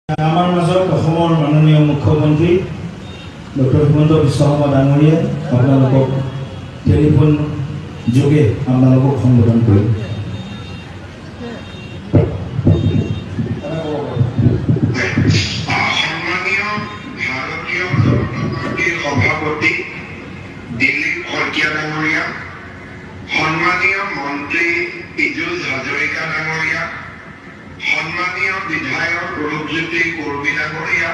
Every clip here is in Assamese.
আমাৰ মাজত অসমৰ মাননীয় মুখ্যমন্ত্ৰী ডক্টৰ হিমন্ত বিশ্ব শৰ্মা ডাঙৰীয়াই আপোনালোকক টেলিফোন যোগে আপোনালোকক সম্বোধন কৰিম। সন্মানীয় ভাৰতীয় জনতা পাৰ্টিৰ সভাপতি দিলীপ শইকীয়া ডাঙৰীয়া, সন্মানীয় মন্ত্ৰী পীযুষ হাজৰিকা ডাঙৰীয়া, সন্মানীয় বিধায়ক ৰূপজ্যোতি কুৰ্মী ডাঙৰীয়া,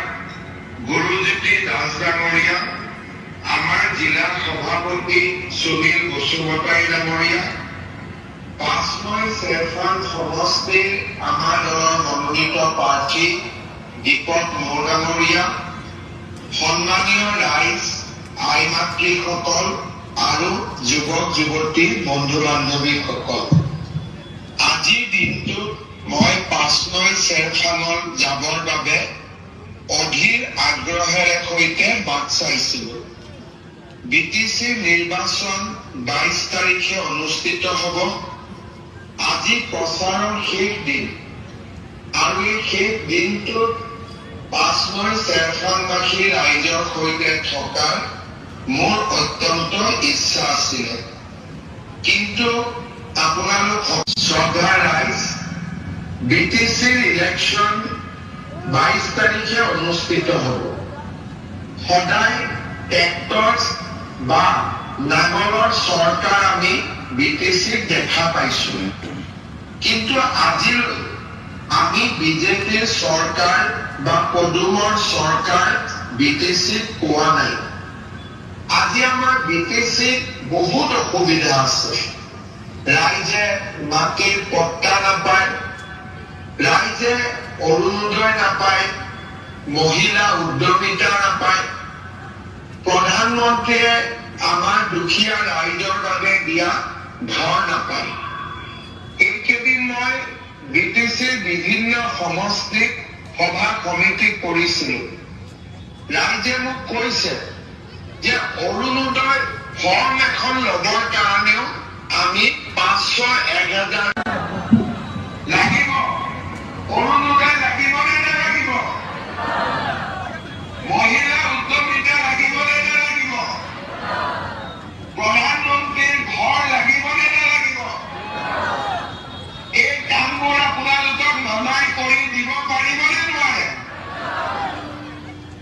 গুৰুজ্যোতি দাস ডাঙৰীয়া, আমাৰ জিলা সভাপতি সুনীল বসুমতাৰী ডাঙৰীয়া, ৫ নং চেৰফান সমষ্টিৰ আমাৰ দলৰ মনোনীত প্ৰাৰ্থী দীপক মোৰ ডাঙৰীয়া, সন্মানীয় ৰাইজ, আই মাতৃসকল আৰু যুৱক যুৱতী বন্ধু বান্ধৱীসকল, আজিৰ দিনটোত মই ৫ নং চেৰফানৰ যাবৰ বাবে অধীৰ আগ্ৰহেৰে সৈতে বাট চাইছিলো। বিটিচি নিৰ্বাচন ২২ তাৰিখে অনুষ্ঠিত হ'ব। আজি প্ৰচাৰৰ শেষ দিন আৰু এই শেষ দিনটোত ৫ নং চেৰফানবাসী ৰাইজৰ সৈতে থকাৰ মোৰ অত্যন্ত ইচ্ছা আছিলে, কিন্তু আপোনালোক শ্ৰদ্ধা ৰাইজ, বিটিচিৰ ইলেকশ্যন ২২ তাৰিখে অনুষ্ঠিত হ'ব। সদায় ট্ৰেক্টৰ বা নাঙলৰ চৰকাৰ আমি বিটিচিক দেখা পাইছো, কিন্তু আজিলৈ আমি বিজেপিৰ চৰকাৰ বা পদুমৰ চৰকাৰ বিটিচিত পোৱা নাই। আজি আমাৰ বিটিচিত বহুত অসুবিধা আছে। ৰাইজে মাটিৰ পট্টা নাপায়, ৰাইজে অৰুণোদয় নাপায়, মহিলা উদ্যমিতা নাপায়, প্ৰধানমন্ত্ৰীয়ে আমাৰ দুখীয়া ৰাইজৰ বাবে দিয়া ঘৰ নাপায়। এইকেইদিন মই বিটিচিৰ বিভিন্ন সমষ্টিত সভা সমিতি কৰিছিলো। ৰাইজে মোক কৈছে যে অৰুণোদয় ফৰ্ম এখন ল'বৰ কাৰণেও আমি ৫০০-১০০০ লাগিব। অৰুণোদয় লাগিব নে নালাগিব? মহিলা উদ্যমিতা লাগিব নে নালাগিব? প্ৰধানমন্ত্ৰীৰ ঘৰ লাগিব নে নালাগিব? এই কামবোৰ আপোনালোকক নমাই কৰি দিব পাৰিব নে নোৱাৰে?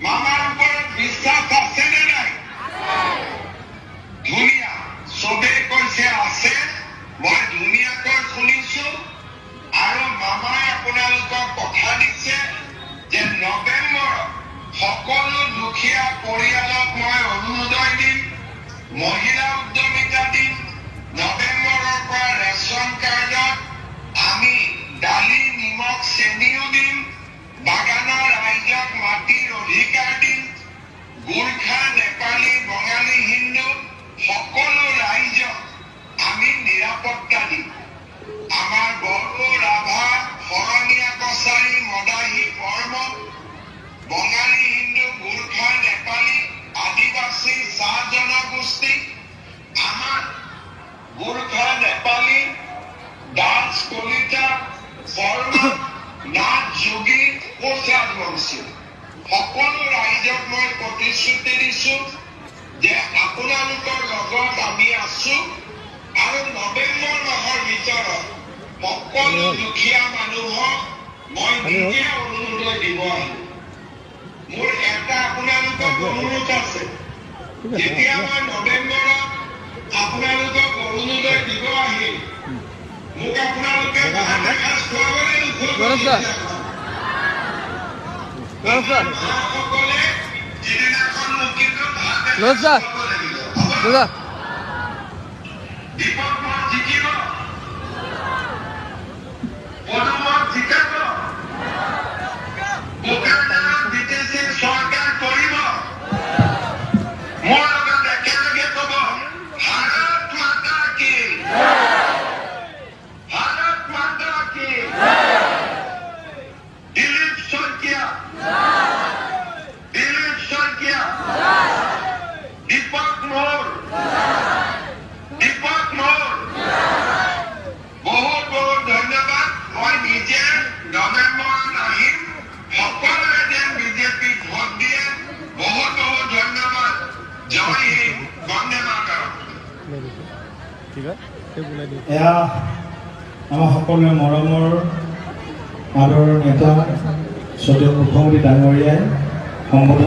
মামাৰ ওপৰত বিশ্বাস আছে নে নাই? ধুনীয়া, চবেই কৈছে আছে, মই ধুনীয়াকৈ শুনিছো। আৰু মামাই আপোনালোকক কথা দিছে যে নৱেম্বৰত সকলো দুখীয়া পৰিয়ালক মই অৰুণোদয় দিম, মহিলা উদ্যমিতা দিম। নৱেম্বৰৰ পৰা ৰেচন কাৰ্ডত আমি দালি, নিমখ, চেনিও দিম। বাগানৰ ৰাইজক মাটিৰ অধিকাৰ দিম। গোৰ্খা, নেপালী, বঙালী, হিন্দু সকলো ৰাইজক আমি নিৰাপত্তা দিম। আমাৰ বড়ো, ৰাভা, শৰণীয়া কছাৰী, মদাহী, বৰ্মন, বঙালী, হিন্দু, গোৰ্খা, নেপালী, আদিবাসী, চাহ জনগোষ্ঠী, আমাৰ গোৰ্খা, নেপালী, দাস, কলিতা, শৰ্মা, নাথ, যোগী, কোচ ৰাজবংশী সকলো ৰাইজক মই প্ৰতিশ্ৰুতি দিছো যে আপোনালোকৰ লগত আমি আছো আৰু নৱেম্বৰ মাহৰ ভিতৰত সকলো দুখীয়া মানুহক মই নিজে অৰুণোদয় দিব আহিম। মোৰ এটা আপোনালোকক অনুৰোধ আছে, যেতিয়া মই নৱেম্বৰত আপোনালোকক অৰুণোদয় দিব আহিম, মোক আপোনালোকে ভাত এসাঁজ খুৱাব নে নোখুৱাব? মাসকলে যিদিনাখন মোক কিন্তু ভাত এসাঁজ খুৱাব লাগিব। দীপক মোৰ জিকিব, পদুমক জিকাব, বোকাখাতত বিটিচিৰ চৰকাৰ কৰিব। মোৰ লগত একেলগে ক'ব, ভাৰত মাতা কি, ভাৰত মাতা কি। দিলীপ শইকীয়া, দিলীপ শইকীয়া, দীপক মোৰ। এয়া আমাৰ সকলোৰে মৰমৰ আদৰৰ নেতা স্বদেশ মুখ্যমন্ত্ৰী ডাঙৰীয়াই সম্বোধন